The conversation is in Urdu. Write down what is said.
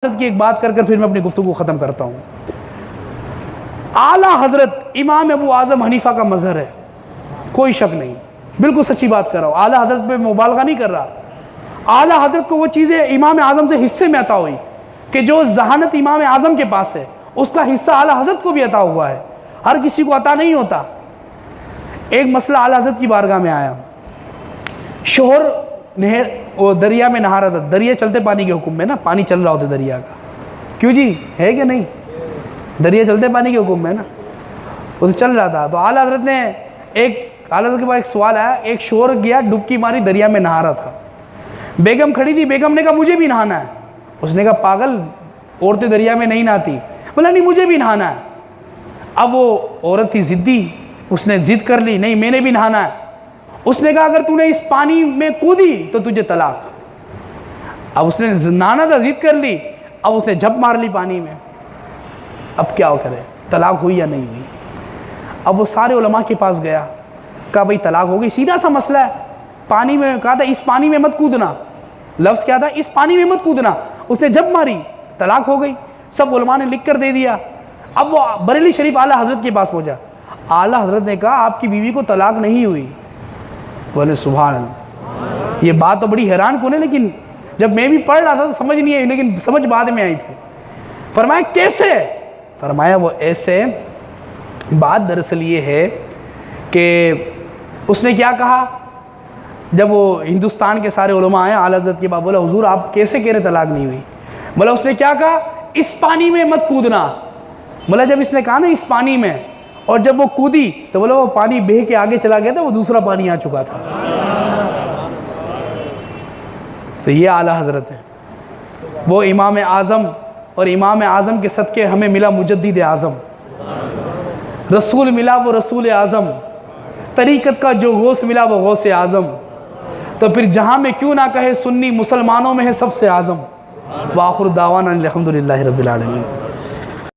کی ایک بات کر پھر میں اپنی گفتگو ختم کرتا ہوں۔ اعلیٰ حضرت امام ابو اعظم حنیفہ کا مظہر ہے، کوئی شک نہیں، بالکل سچی بات کر رہا ہوں، اعلیٰ حضرت پہ مبالغہ نہیں کر رہا۔ اعلیٰ حضرت کو وہ چیزیں امام اعظم سے حصے میں عطا ہوئی کہ جو ذہانت امام اعظم کے پاس ہے اس کا حصہ اعلیٰ حضرت کو بھی عطا ہوا ہے، ہر کسی کو عطا نہیں ہوتا۔ ایک مسئلہ اعلیٰ حضرت کی بارگاہ میں آیا، شوہر نہر وہ دریا میں نہا رہا تھا، دریا چلتے پانی کے حکم میں نا، پانی چل رہا ہوتا دریا کا، کیوں جی ہے کہ نہیں؟ دریا چلتے پانی کے حکم میں نا، وہ تو چل رہا تھا۔ تو اعلیٰ حضرت نے اعلیٰ حضرت کے پاس ایک سوال آیا، ایک شوہر گیا ڈبکی ماری دریا میں نہا رہا تھا، بیگم کھڑی تھی، بیگم نے کہا مجھے بھی نہانا ہے، اس نے کہا پاگل عورتیں دریا میں نہیں نہاتی، بولا نہیں مجھے بھی نہانا ہے۔ اب وہ عورت تھی ضدی، اس نے ضد کر لی، نہیں میں نے بھی نہانا ہے۔ اس نے کہا اگر تو نے اس پانی میں کودی تو تجھے طلاق۔ اب اس نے نہانا تھا، ضد کر لی، اب اس نے جھپ مار لی پانی میں، اب کیا کرے، طلاق ہوئی یا نہیں ہوئی؟ اب وہ سارے علماء کے پاس گیا، کہا بھئی طلاق ہو گئی، سیدھا سا مسئلہ ہے، پانی میں کہا تھا اس پانی میں مت کودنا، لفظ کیا تھا اس پانی میں مت کودنا، اس نے جھپ ماری، طلاق ہو گئی، سب علماء نے لکھ کر دے دیا۔ اب وہ بریلی شریف اعلیٰ حضرت کے پاس پہنچا، اعلیٰ حضرت نے کہا آپ کی بیوی کو طلاق نہیں ہوئی۔ بولے سبحان اللہ، یہ بات تو بڑی حیران کن ہے، لیکن جب میں بھی پڑھ رہا تھا تو سمجھ نہیں آئی، لیکن سمجھ بعد میں آئی۔ پھر فرمایا کیسے؟ فرمایا وہ ایسے، بات دراصل یہ ہے کہ اس نے کیا کہا، جب وہ ہندوستان کے سارے علماء آئے اعلیٰ حضرت کے بعد، بولا حضور آپ کیسے کہہ رہے طلاق نہیں ہوئی؟ بولا اس نے کیا کہا اس پانی میں مت کودنا۔ بولا جب اس نے کہا نا اس پانی میں، اور جب وہ کودی تو بولا وہ پانی بہہ کے آگے چلا گیا تھا، وہ دوسرا پانی آ چکا تھا۔ تو یہ اعلیٰ حضرت ہے، وہ امام اعظم، اور امام اعظم کے صدقے ہمیں ملا مجدد اعظم، رسول ملا وہ رسول اعظم، طریقت کا جو غوث ملا وہ غوث اعظم، تو پھر جہاں میں کیوں نہ کہے سنی مسلمانوں میں ہے سب سے اعظم۔ وآخر دعوانا الحمدللہ رب العالمین۔